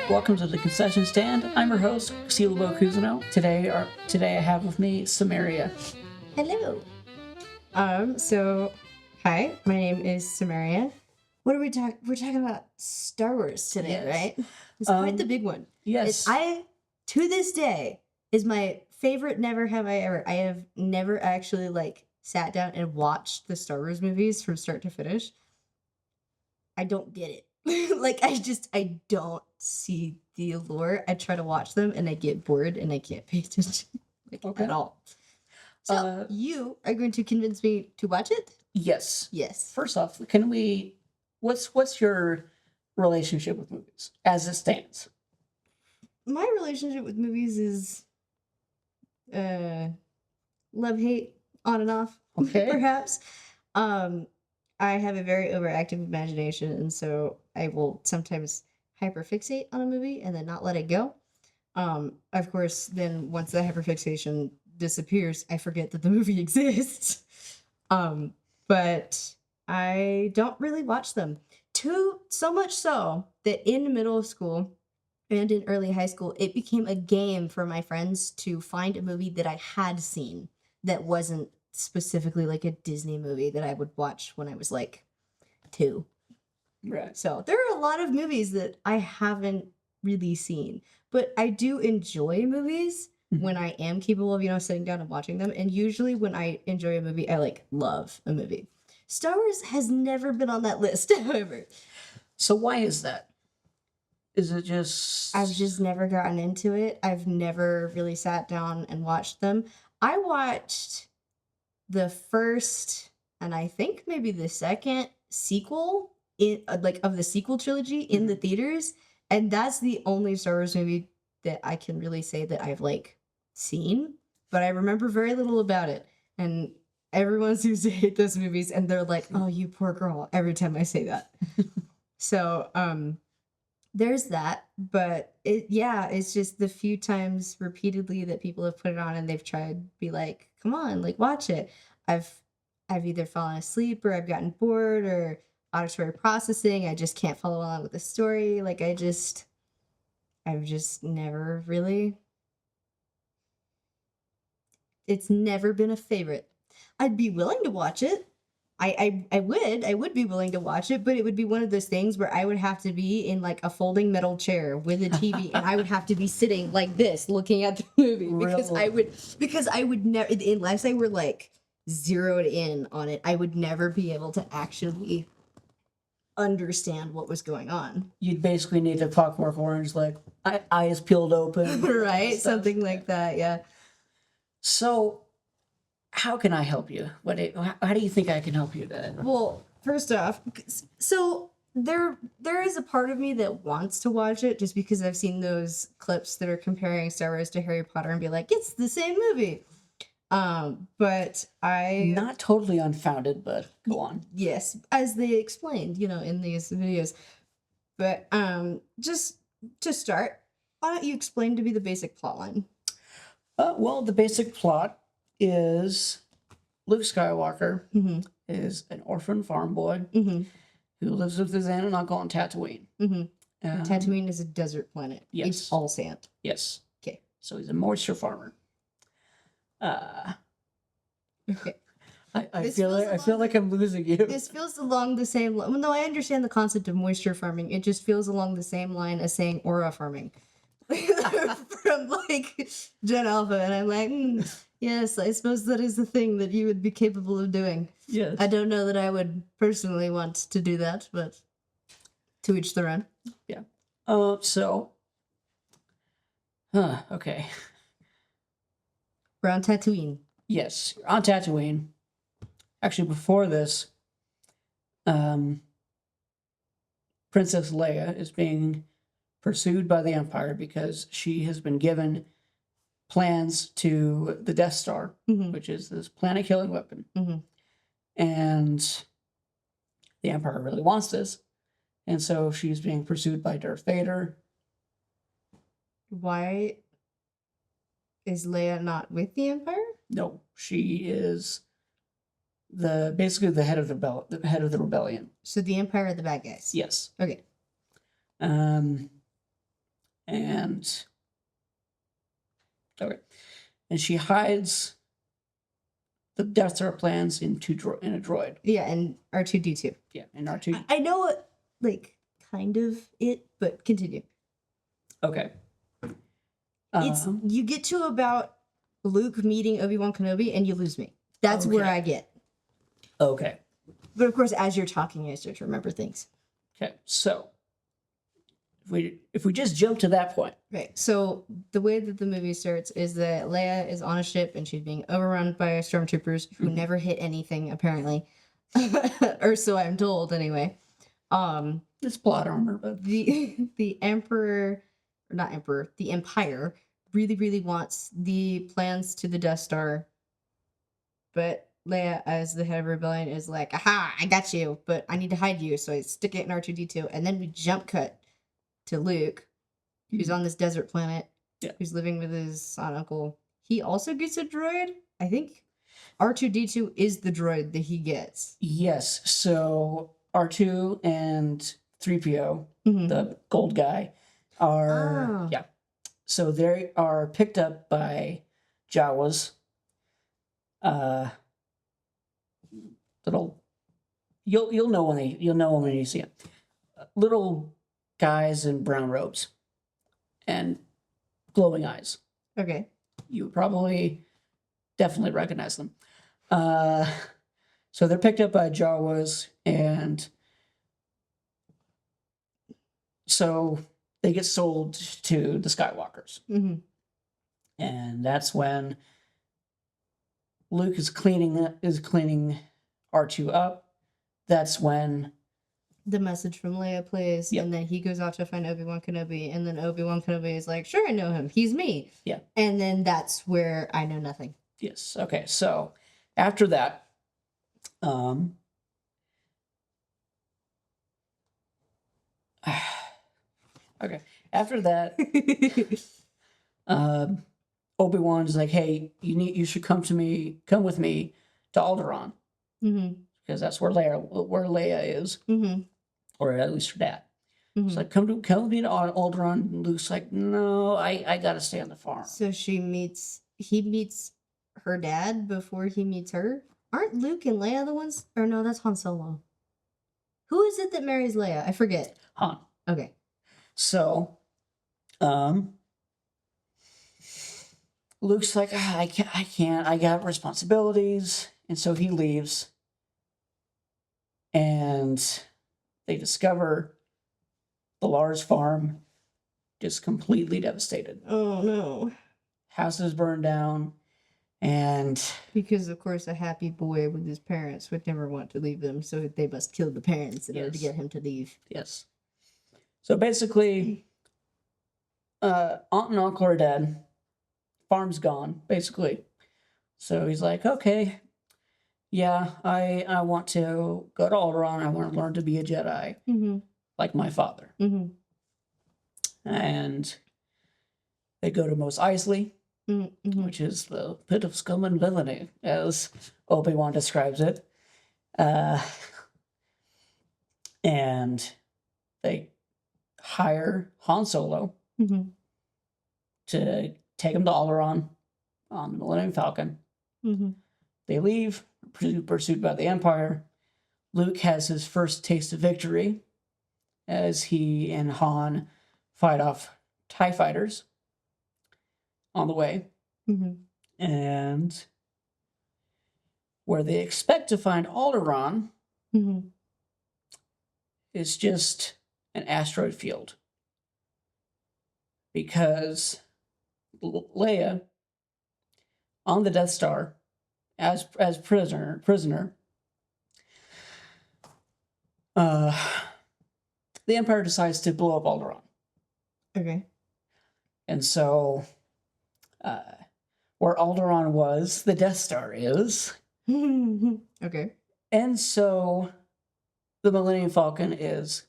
Welcome to the concession stand. I'm your host, Silabo Kuzino. Today I have with me Samaria. Hello. Hi, my name is Samaria. What are we talking? We're talking about Star Wars today, Yes. right? It's quite the big one. Yes. To this day, is my favorite Never Have I Ever. I have never actually sat down and watched the Star Wars movies from start to finish. I don't get it. I don't see the allure. I try to watch them and I get bored and I can't pay attention at all. So you are going to convince me to watch it? Yes. Yes. First off, what's your relationship with movies as it stands? My relationship with movies is love hate on and off. Okay. Perhaps. I have a very overactive imagination, and so I will sometimes hyperfixate on a movie and then not let it go. Of course, then once the hyperfixation disappears, I forget that the movie exists. But I don't really watch them. So much so that in middle school and in early high school, it became a game for my friends to find a movie that I had seen that wasn't specifically like a Disney movie that I would watch when I was like 2. Right. So there are a lot of movies that I haven't really seen, but I do enjoy movies when I am capable of, sitting down and watching them. And usually when I enjoy a movie, I love a movie. Star Wars has never been on that list, however. So why is that? Is it just... I've just never gotten into it. I've never really sat down and watched them. I watched the first and I think maybe the second sequel of the sequel trilogy in the theaters, and that's the only Star Wars movie that I can really say that I've seen, but I remember very little about it. And everyone seems to hate those movies, and they're like, "Oh, you poor girl," every time I say that. So, there's that, but it's just the few times repeatedly that people have put it on and they've tried to be like, "Come on, watch it." I've either fallen asleep or I've gotten bored or auditory processing. I just can't follow along with the story. I've just never really. It's never been a favorite. I'd be willing to watch it. I would be willing to watch it, but it would be one of those things where I would have to be in a folding metal chair with a TV and I would have to be sitting like this looking at the movie because I would never, unless I were zeroed in on it, I would never be able to actually understand what was going on. You'd basically need a Clockwork Orange, eyes peeled open. Right? Something like that, yeah. So, how can I help you? How do you think I can help you then? Well, first off, so there is a part of me that wants to watch it just because I've seen those clips that are comparing Star Wars to Harry Potter and be like, it's the same movie. But not totally unfounded, but go on. Yes, as they explained, in these videos. But just to start, why don't you explain to me the basic plot line? Well, the basic plot is Luke Skywalker is an orphan farm boy who lives with his aunt and uncle on Tatooine. Tatooine is a desert planet. Yes. It's all sand. Yes. Okay. So he's a moisture farmer. Okay. I feel like I'm losing you. This feels along the same line. Well, no, I understand the concept of moisture farming. It just feels along the same line as saying aura farming. From Gen Alpha, and I'm like, yes, I suppose that is the thing that you would be capable of doing. Yes. I don't know that I would personally want to do that, but to each their own. Yeah. Okay. We're on Tatooine. Yes, you're on Tatooine. Actually, before this, Princess Leia is being pursued by the Empire because she has been given plans to the Death Star, which is this planet-killing weapon. And the Empire really wants this. And so she's being pursued by Darth Vader. Why is Leia not with the Empire? No, she is basically the head of the rebellion. So the Empire are the bad guys. Yes. Okay. And okay, and she hides the Death Star plans in a droid. Yeah, and R2D2. Yeah, in R2. I know it, like, kind of it, but continue. Okay. It's you get to about Luke meeting Obi-Wan Kenobi and you lose me. That's where Okay. I get. Okay. But of course, as you're talking, I start to remember things. Okay. So if we just jump to that point. Right. So the way that the movie starts is that Leia is on a ship and she's being overrun by stormtroopers who never hit anything, apparently. Or so I'm told anyway. It's plot armor, but The Emperor, or not Emperor, the Empire really, really wants the plans to the Death Star. But Leia, as the head of rebellion, is like, aha, I got you, but I need to hide you. So I stick it in R2D2. And then we jump cut to Luke, who's on this desert planet, who's living with his aunt uncle. He also gets a droid. I think R2D2 is the droid that he gets. Yes. So R2 and 3PO, the gold guy, are so they are picked up by Jawas. Little, you'll know when you see them. Little guys in brown robes and glowing eyes. Okay. You would probably definitely recognize them. So they're picked up by Jawas, and so they get sold to the Skywalkers. And that's when Luke is cleaning R2 up. That's when the message from Leia plays, and then he goes off to find Obi-Wan Kenobi, and then Obi-Wan Kenobi is like, sure, I know him. He's me. Yeah. And then that's where I know nothing. Yes. Okay. So after that, okay. After that, Obi-Wan's like, hey, you should come with me to Alderaan. Because that's where Leia is. Or at least her dad. It's like, come with me to Alderaan. And Luke's like, no, I gotta stay on the farm. So he meets her dad before he meets her. Aren't Luke and Leia the ones? Or no, that's Han Solo. Who is it that marries Leia? I forget. Han. Okay. So, Luke's like, I can't, I got responsibilities. And so he leaves. And they discover the Lars farm just completely devastated. Oh no. Houses burned down. And because of course a happy boy with his parents would never want to leave them, so they must kill the parents in order to get him to leave. Yes. So basically, aunt and uncle are dead. Farm's gone, basically. So he's like, okay, yeah, I want to go to Alderaan. I want to learn to be a Jedi, like my father. And they go to Mos Eisley, which is the pit of scum and villainy, as Obi-Wan describes it. And they hire Han Solo to take him to Alderaan on the Millennium Falcon. They leave, pursued by the Empire. Luke has his first taste of victory as he and Han fight off TIE fighters on the way. And where they expect to find Alderaan is just an asteroid field. Because Leia, on the Death Star, as prisoner, the Empire decides to blow up Alderaan. Okay. And so, where Alderaan was, the Death Star is. Okay. And so, the Millennium Falcon is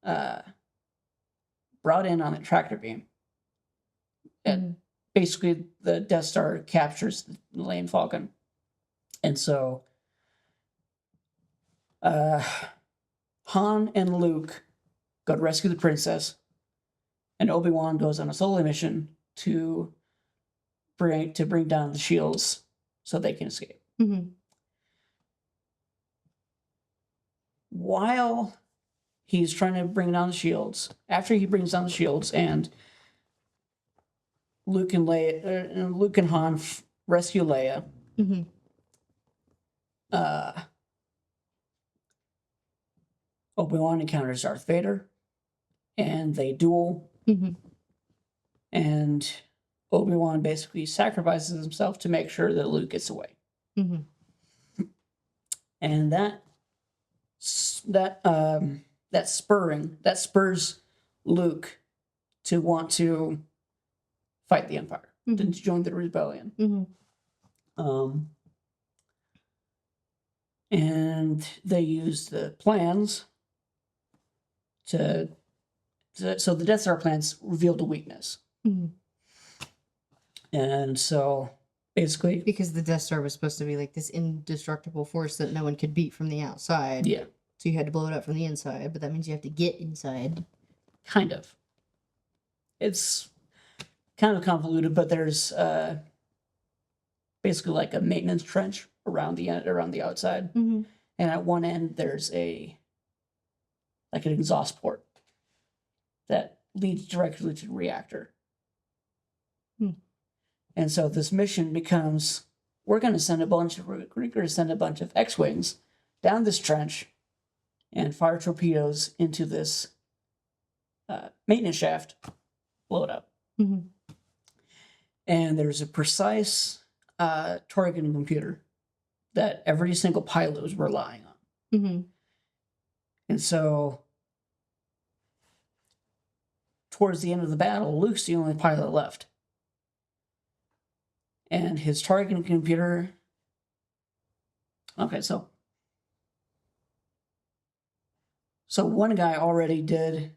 brought in on a tractor beam. And basically, the Death Star captures the Millennium Falcon. And so, Han and Luke go to rescue the princess. And Obi-Wan goes on a solo mission to bring down the shields so they can escape. Mm-hmm. While he's trying to bring down the shields, after he brings down the shields and Luke and Han rescue Leia, Mm-hmm. Obi-Wan encounters Darth Vader, and they duel, Mm-hmm. and Obi-Wan basically sacrifices himself to make sure that Luke gets away. Mm-hmm. And that spurs Luke to want to fight the Empire, to Mm-hmm. join the rebellion. Mm-hmm. And they use the plans so the Death Star plans revealed a weakness. Mm-hmm. And so basically, Because the Death Star was supposed to be like this indestructible force that no one could beat from the outside. yeah, So you had to blow it up from the inside, but that means you have to get inside. kind of. It's kind of convoluted, but there's basically like a maintenance trench around the outside, Mm-hmm. and at one end there's an exhaust port that leads directly to the reactor. And so this mission becomes, we're going to send a bunch of X-wings down this trench and fire torpedoes into this maintenance shaft, blow it up. Mm-hmm. And there's a precise targeting computer that every single pilot was relying on. Mm-hmm. And so towards the end of the battle, Luke's the only pilot left. And his targeting computer... Okay, so one guy already did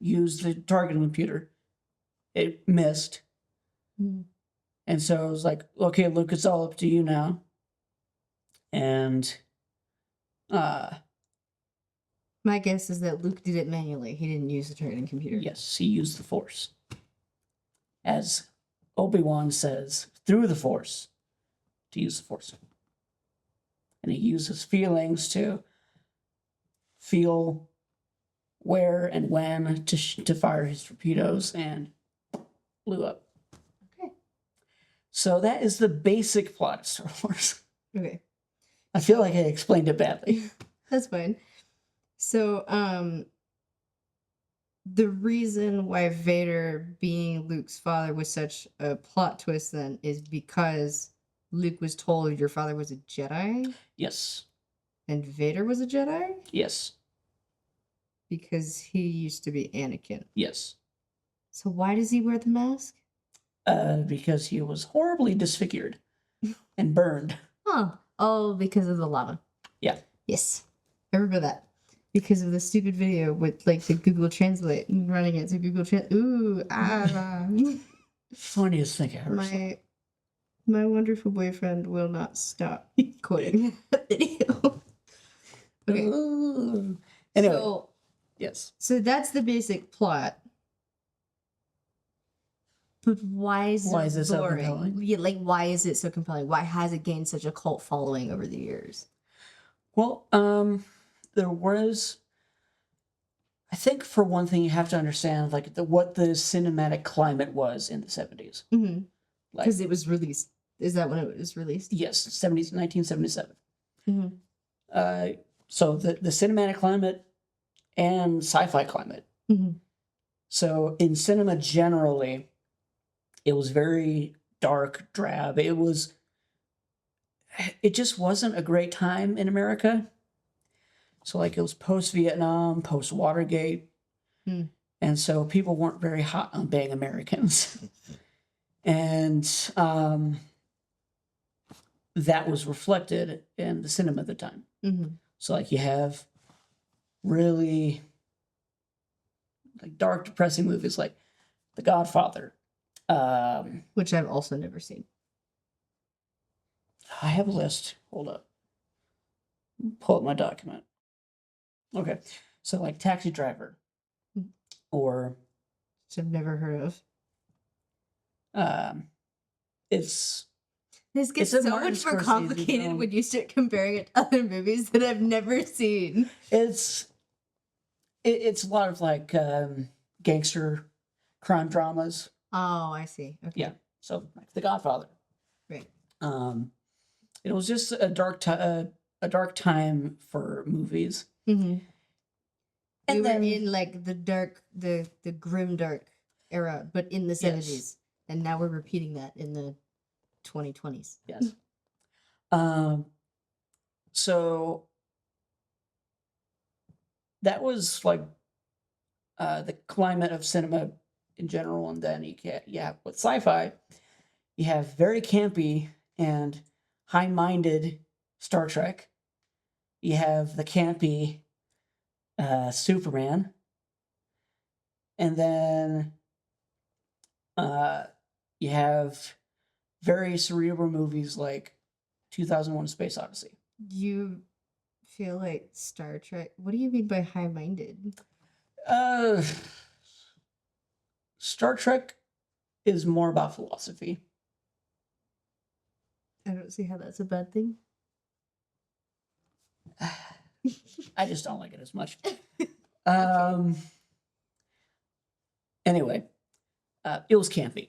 use the targeting computer. It missed. Mm-hmm. And so it was like, okay, Luke, it's all up to you now. And My guess is that Luke did it manually. He didn't use the targeting computer. yes, he used the Force. As Obi-Wan says, through the Force, to use the Force. And he uses feelings to feel where and when to fire his torpedoes, and blew up. Okay. So that is the basic plot of Star Wars. Okay. I feel like I explained it badly. That's fine. So, the reason why Vader being Luke's father was such a plot twist then is because Luke was told your father was a Jedi Yes. and Vader was a Jedi? Yes. Because he used to be Anakin. Yes. So why does he wear the mask? Because he was horribly disfigured and burned. Huh. Oh, because of the lava. Yeah. Yes. I remember that. Because of the stupid video with like the Google Translate and running it to Google Translate. Ooh, Funniest thing I ever saw. My wonderful boyfriend will not stop quoting that video. Okay. Ooh. Anyway, So, yes. so that's the basic plot. But why is it so boring? compelling? Yeah, like why is it so compelling? Why has it gained such a cult following over the years? Well, there was, I think for one thing, you have to understand like what the cinematic climate was in the 70s. Mm-hmm. Like, Because it was released. Is that when it was released? yes, 1977. Mm-hmm. So the cinematic climate and sci-fi climate. Mm-hmm. So in cinema generally, it was very dark, drab. It just wasn't a great time in America. So like it was post-Vietnam, post-Watergate. Mm. And so people weren't very hot on being Americans. And that was reflected in the cinema at the time. Mm-hmm. So like you have really like dark, depressing movies like The Godfather. Which I've also never seen. I have a list. Hold up. Pull up my document. Okay. So like Taxi Driver Mm. or which I've never heard of. It's This gets a so Martin much more Scorsese complicated film. when you start comparing it to other movies that I've never seen. it's a lot of like gangster crime dramas. Oh, I see. Okay. Yeah, so like The Godfather. Right. It was just a dark time for movies. Mm-hmm. And We were then in like the dark, the grim dark era, but in the 70s. Yes. And now we're repeating that in the 2020s. yes. So that was like the climate of cinema in general, and then you have with sci-fi, you have very campy and high-minded Star Trek. You have the campy Superman, and then you have very cerebral movies like 2001: Space Odyssey. You feel like Star Trek. What do you mean by high minded? Uh, Star Trek is more about philosophy. I don't see how that's a bad thing. I just don't like it as much. Anyway, it was campy.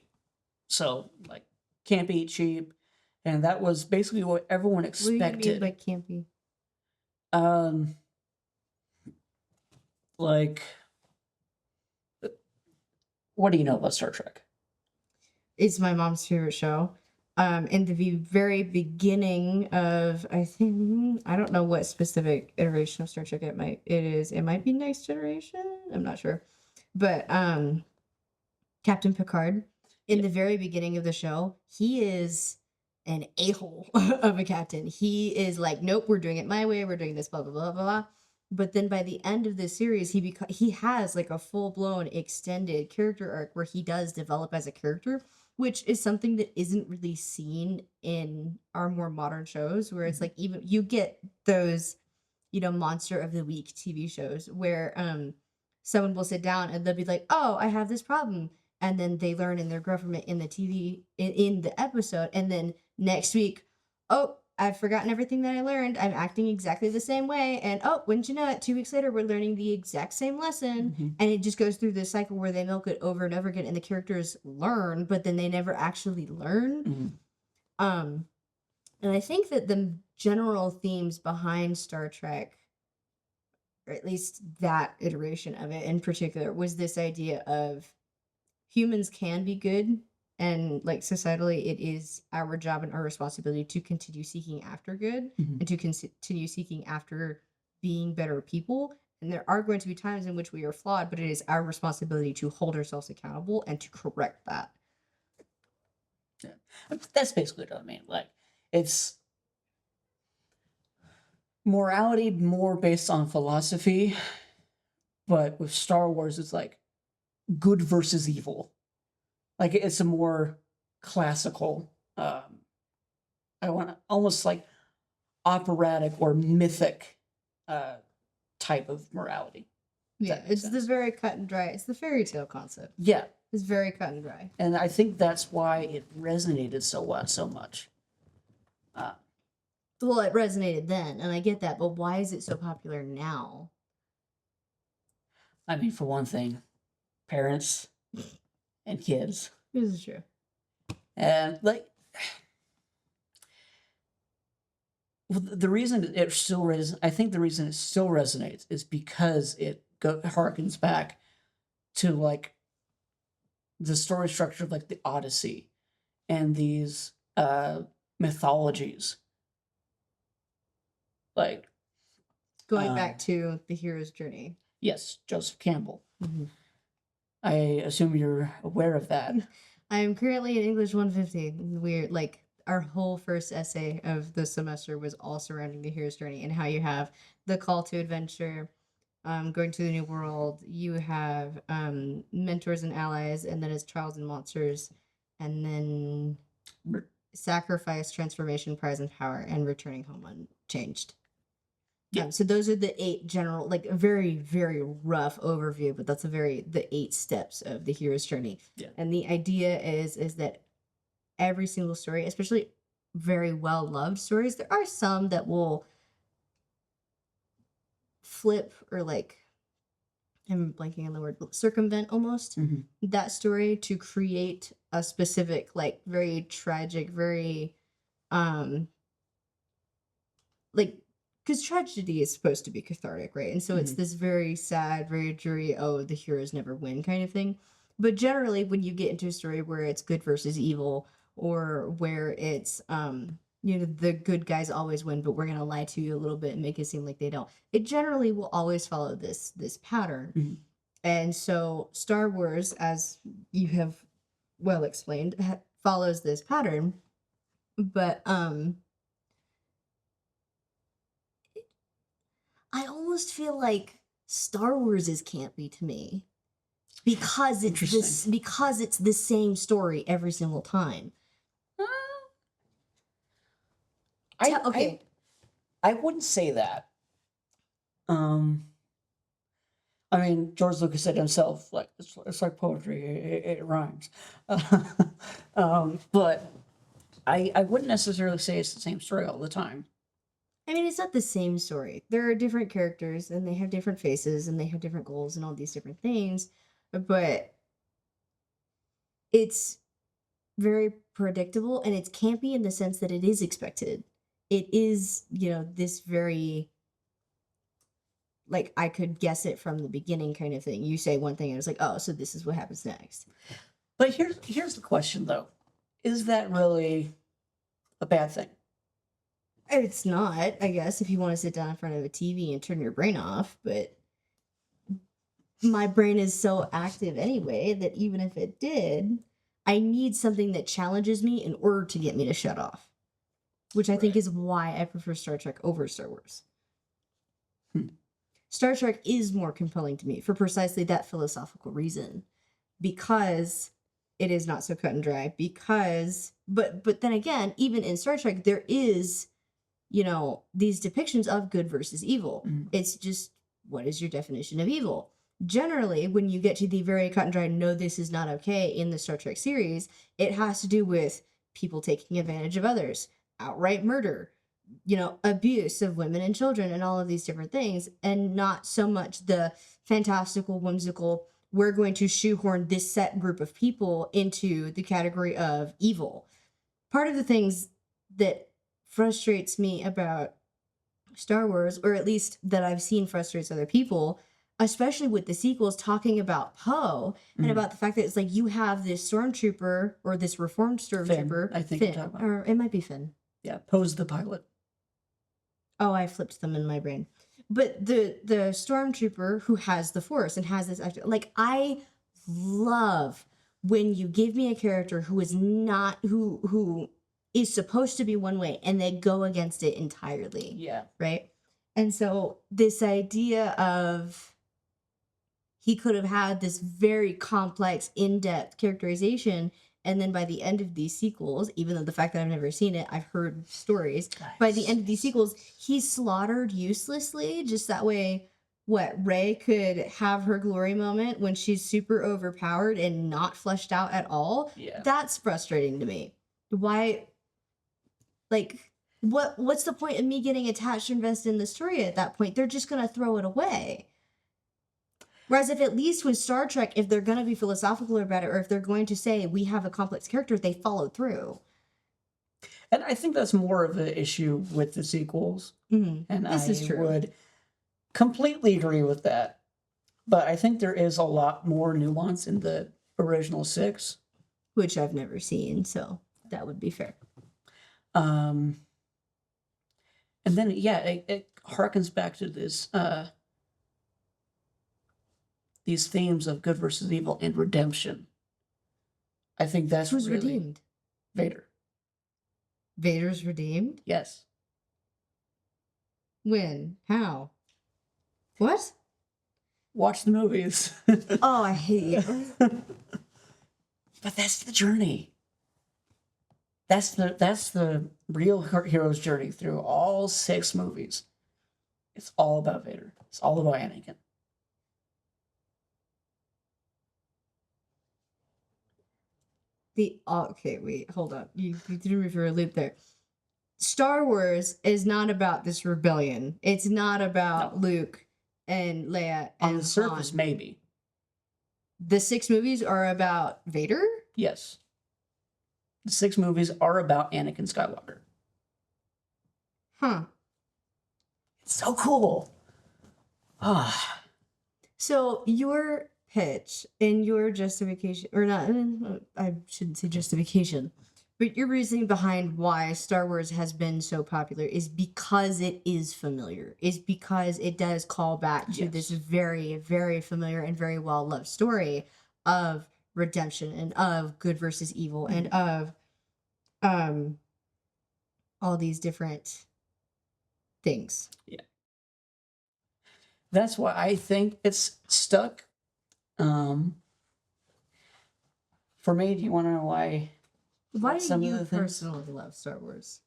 So, like, campy, cheap. And that was basically what everyone What do you mean expected. by campy? Like, what do you know about Star Trek? It's my mom's favorite show. In the very beginning of, I think, I don't know what specific iteration of Star Trek it might be Next Generation. I'm not sure. But Captain Picard, in the very beginning of the show, he is an a-hole of a captain. He is like, nope, we're doing it my way. We're doing this, blah, blah, blah, blah, blah. But then by the end of the series, he has like a full-blown extended character arc where he does develop as a character, which is something that isn't really seen in our more modern shows, where it's like, even you get those, monster of the week TV shows where someone will sit down and they'll be like, oh, I have this problem, and then they learn and they grow from it in the TV in the episode, and then next week, oh, I've forgotten everything that I learned. I'm acting exactly the same way. And oh, wouldn't you know it, 2 weeks later, we're learning the exact same lesson. And it just goes through this cycle where they milk it over and over again. And the characters learn, but then they never actually learn. And I think that the general themes behind Star Trek, or at least that iteration of it in particular, was this idea of humans can be good. And like societally, it is our job and our responsibility to continue seeking after good and to continue seeking after being better people. And there are going to be times in which we are flawed, but it is our responsibility to hold ourselves accountable and to correct that. Yeah. That's basically what I mean. Like, it's morality more based on philosophy, but with Star Wars, it's like good versus evil. Like, it's a more classical, I want almost like operatic or mythic type of morality. Yeah, it's the very cut and dry. It's the fairy tale concept. Yeah. It's very cut and dry. And I think that's why it resonated so much. Well, it resonated then, and I get that, but why is it so popular now? I mean, for one thing, parents and kids. This is true. And like, the reason it still I think the reason it still resonates is because it harkens back to like the story structure of like the Odyssey and these mythologies. Like Going back to the hero's journey. Yes, Joseph Campbell. I assume you're aware of that. I am currently in English 150. We're like, our whole first essay of the semester was all surrounding the hero's journey and how you have the call to adventure, going to the new world. You have mentors and allies, and then as trials and monsters, and then sacrifice, transformation, prize, and power, and returning home unchanged. Yeah. So those are the 8 general, like a very, very rough overview, but that's the 8 steps of the hero's journey. Yeah. And the idea is that every single story, especially very well loved stories, there are some that will flip or like, I'm blanking on the word, circumvent almost Mhm. that story to create a specific, like very tragic, very like, because tragedy is supposed to be cathartic, right? And so it's Mhm. this very sad, very dreary, oh, the heroes never win kind of thing. But generally, when you get into a story where it's good versus evil, or where it's the good guys always win, but we're gonna lie to you a little bit and make it seem like they don't. It generally will always follow this pattern. Mhm. And so Star Wars, as you have well explained, follows this pattern. But I almost feel like Star Wars is campy to me because Interesting. because it's the same story every single time. Uh, I, Okay, I wouldn't say that. Um, I mean, George Lucas said himself, like it's like poetry. It rhymes. But I wouldn't necessarily say it's the same story all the time. I mean it's not the same story. There are different characters and they have different faces and they have different goals and all these different things, but it's very predictable and it's campy in the sense that it is expected. It is, this very like I could guess it from the beginning kind of thing. You say one thing and it's like, oh, so this is what happens next. But here's the question though: is that really a bad thing? It's not, I guess, if you want to sit down in front of a TV and turn your brain off, but my brain is so active anyway that even if it did, I need something that challenges me in order to get me to shut off, which I think Right. is why I prefer Star Trek over Star Wars. Hmm. Star Trek is more compelling to me for precisely that philosophical reason, because it is not so cut and dry. Because, but then again, even in Star Trek, there is, these depictions of good versus evil. Mhm. It's just, what is your definition of evil? Generally, when you get to the very cut and dry, no, this is not okay in the Star Trek series, it has to do with people taking advantage of others, outright murder, abuse of women and children, and all of these different things, and not so much the fantastical, whimsical, we're going to shoehorn this set group of people into the category of evil. Part of the things that frustrates me about Star Wars, or at least that I've seen frustrates other people, especially with the sequels talking about Poe and Mhm. about the fact that it's like you have this stormtrooper or this reformed Finn, stormtrooper, I think you're Finn, talking about. or it might be Finn. Yeah, Poe's the pilot. Oh, I flipped them in my brain. But the stormtrooper who has the force and has this like I love when you give me a character who is not who is supposed to be one way and they go against it entirely. Yeah. Right? And so this idea of he could have had this very complex, in-depth characterization, and then by the end of these sequels, even though the fact that I've never seen it, I've heard stories, by the end of these sequels, he's slaughtered uselessly, just that way Rey could have her glory moment when she's super overpowered and not fleshed out at all. Yeah. That's frustrating to me. Why, like, what's the point of me getting attached or invested in the story at that point? They're just gonna throw it away. Whereas if at least with Star Trek, if they're going to be philosophical about it, or if they're going to say we have a complex character, they follow through. And I think that's more of an issue with the sequels. Mm-hmm. And This I is true. would completely agree with that. But I think there is a lot more nuance in the original 6. Which I've never seen, so that would be fair. And then, yeah, it harkens back to this, these themes of good versus evil and redemption. I think that's Who's really redeemed? Vader. Vader's redeemed? Yes. When? How? What? Watch the movies. Oh, I hate you. But that's the journey. That's the real hero's journey through all 6 movies. It's all about Vader. It's all about Anakin. Okay, wait, hold on. You threw me for a loop there. Star Wars is not about this rebellion. It's not about No. Luke and Leia On and the surface, Han. maybe. The 6 movies are about Vader? Yes. The 6 movies are about Anakin Skywalker. Huh. It's so cool. Ah. So your pitch and your justification, or not, I shouldn't say justification, but your reasoning behind why Star Wars has been so popular is because it is familiar, is because it does call back to this Yes. very, very familiar and very well loved story of redemption and of good versus evil and of all these different things. Yeah. That's why I think it's stuck. For me, do you want to know why? Why do some of you the things? personally love Star Wars?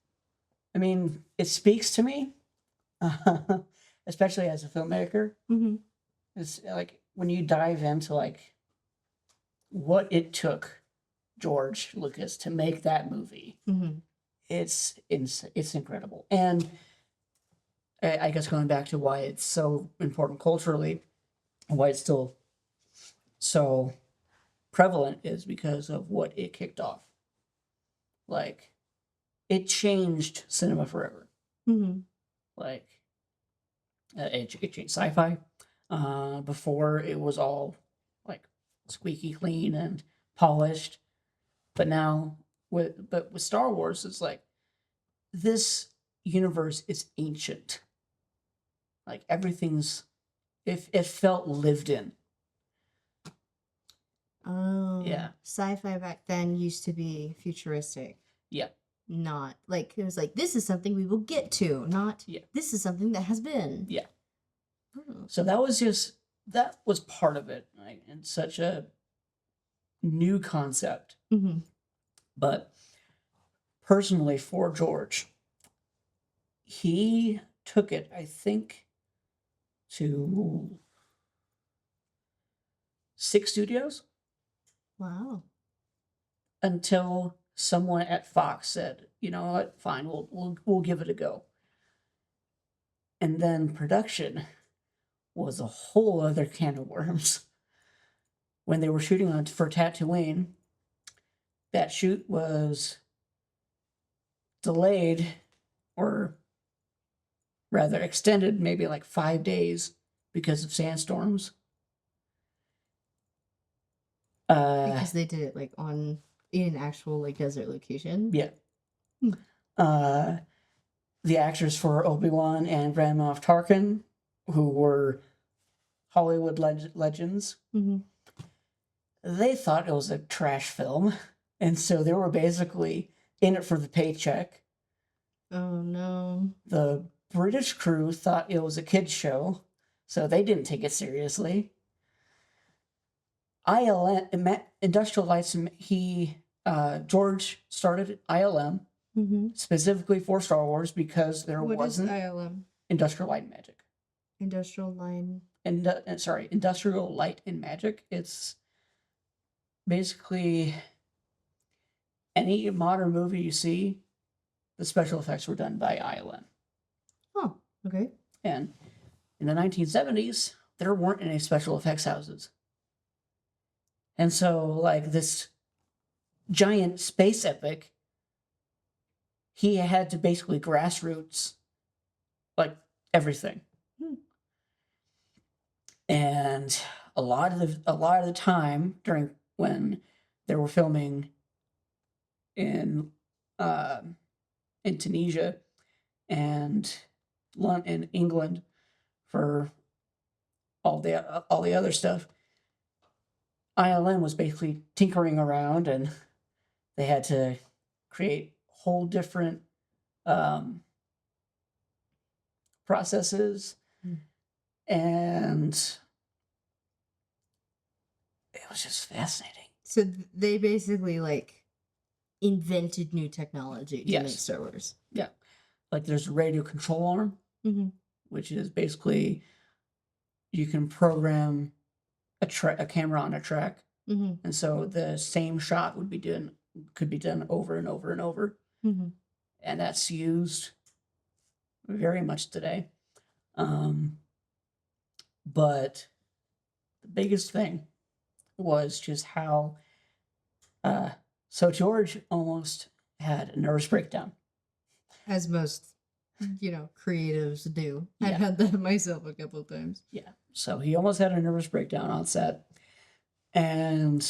I mean, it speaks to me, especially as a filmmaker. Mm-hmm. It's like when you dive into like what it took George Lucas to make that movie. Mm-hmm. It's incredible, and I guess going back to why it's so important culturally, and why it's still so prevalent is because of what it kicked off. Like, it changed cinema forever. Mm-hmm. Like, it changed sci-fi. Before it was all like squeaky clean and polished, but now with Star Wars, it's like this universe is ancient. Like everything's, it felt lived in. Oh, Yeah. Sci-fi back then used to be futuristic. Yeah. Not like it was like this is something we will get to, not Yeah. this is something that has been. Yeah. Oh. So that was part of it, right? And such a new concept. Mm-hmm. But personally, for George, he took it, I think, to 6 studios Wow. until someone at Fox said, "You know what? Fine, we'll give it a go." And then production was a whole other can of worms. When they were shooting on for Tatooine, that shoot was delayed, or rather extended, maybe like 5 days because of sandstorms. Because they did it like in an actual like desert location. Yeah. Hmm. The actors for Obi-Wan and Grand Moff Tarkin, who were Hollywood legends, Mm-hmm. they thought it was a trash film, and so they were basically in it for the paycheck. Oh no. The British crew thought it was a kids show, so they didn't take it seriously. ILM, Industrial Lights, George started ILM Mm-hmm. specifically for Star Wars because there What is wasn't ILM? Industrial Light and Magic. Industrial line. Industrial Light and Magic. It's basically any modern movie you see, the special effects were done by ILM. Oh, okay. And in the 1970s, there weren't any special effects houses. And so, like, this giant space epic, he had to basically grassroots, like, everything. Hmm. And a lot of the time during when they were filming in Tunisia and in England for all the other stuff, ILM was basically tinkering around, and they had to create whole different processes, and it was just fascinating. So they basically like invented new technology to make Yes. Star Wars. Yeah, like there's a radio control arm. Mm-hmm. which is basically you can program a camera on a track, Mm-hmm. and so the same shot could be done over and over and over, Mm-hmm. and that's used very much today. But the biggest thing was just how so George almost had a nervous breakdown. As most, creatives do. Yeah. I've had that myself a couple of times. Yeah. So he almost had a nervous breakdown on set. And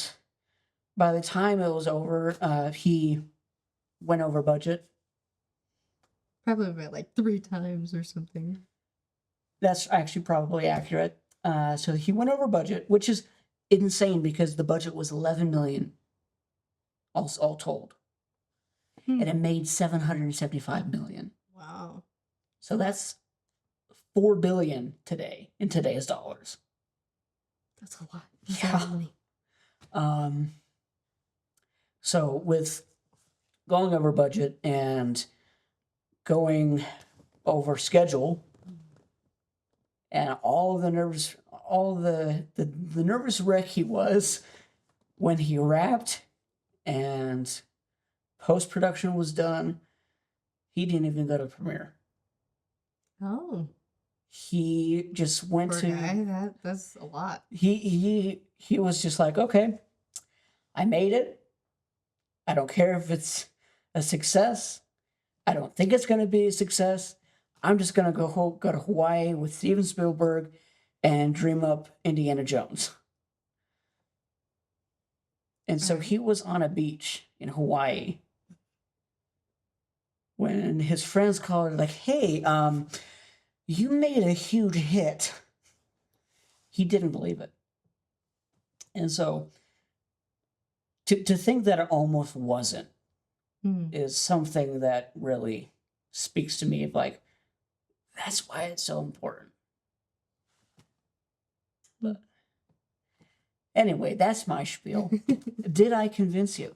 by the time it was over, he went over budget. Probably about like 3 times or something. That's actually probably accurate. So he went over budget, which is insane because the budget was 11 million, all told. And it made 775 million. Wow. So that's 4 billion today in today's dollars. That's a lot. That's a lot of money. So with going over budget and going over schedule and all the nervous wreck he was when he wrapped and post-production was done, he didn't even go to premiere. Oh. He just went Poor to guy, that's a lot. he was just like, okay, I made it. I don't care if it's a success. I don't think it's going to be a success. I'm just going to go to Hawaii with Steven Spielberg and dream up Indiana Jones. And so he was on a beach in Hawaii when his friends called like, hey, you made a huge hit. He didn't believe it. And so to think that it almost wasn't is something that really speaks to me of like, that's why it's so important. But anyway, that's my spiel. Did I convince you?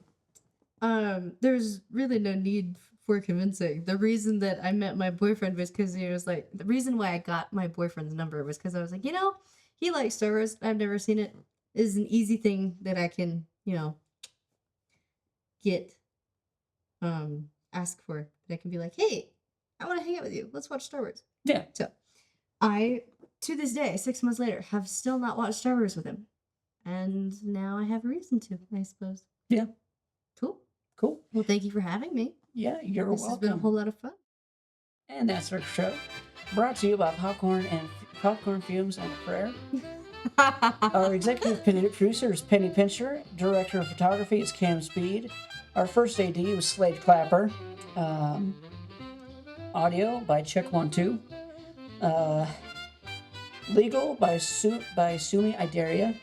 There's really no need for convincing. The reason that I met my boyfriend was because he was like, the reason why I got my boyfriend's number was because I was like, he likes Star Wars. I've never seen it. It's an easy thing that I can, get, ask for. That I can be like, hey, I want to hang out with you. Let's watch Star Wars. Yeah. So I, to this day, 6 months later, have still not watched Star Wars with him. And now I have a reason to, I suppose. Yeah. Cool. Well, thank you for having me. Yeah, you're This welcome. has been a whole lot of fun. And that's our show. Brought to you by Popcorn Fumes and a Prayer. Our executive producer is Penny Pincher. Director of photography is Cam Speed. Our first AD was Slade Clapper. Audio by Check 1 2. Legal by Sumi Idaria.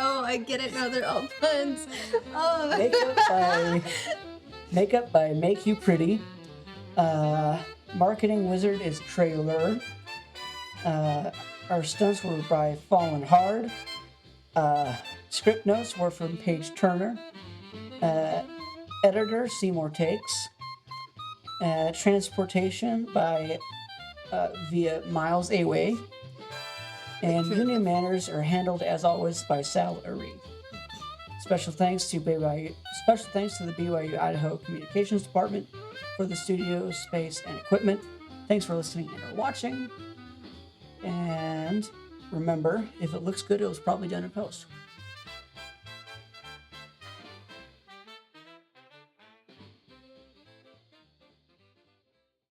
Oh, I get it now. They're all puns. Oh. Makeup by Make You Pretty. Marketing wizard is Trey Lur. Our stunts were by Fallen Hard. Script notes were from Paige Turner. Editor Seymour Takes. Transportation by via Miles Away. And union manners are handled as always by Sal Ari. Special thanks to the BYU Idaho Communications Department for the studio space and equipment. Thanks for listening and or watching. And remember, if it looks good, it was probably done in post.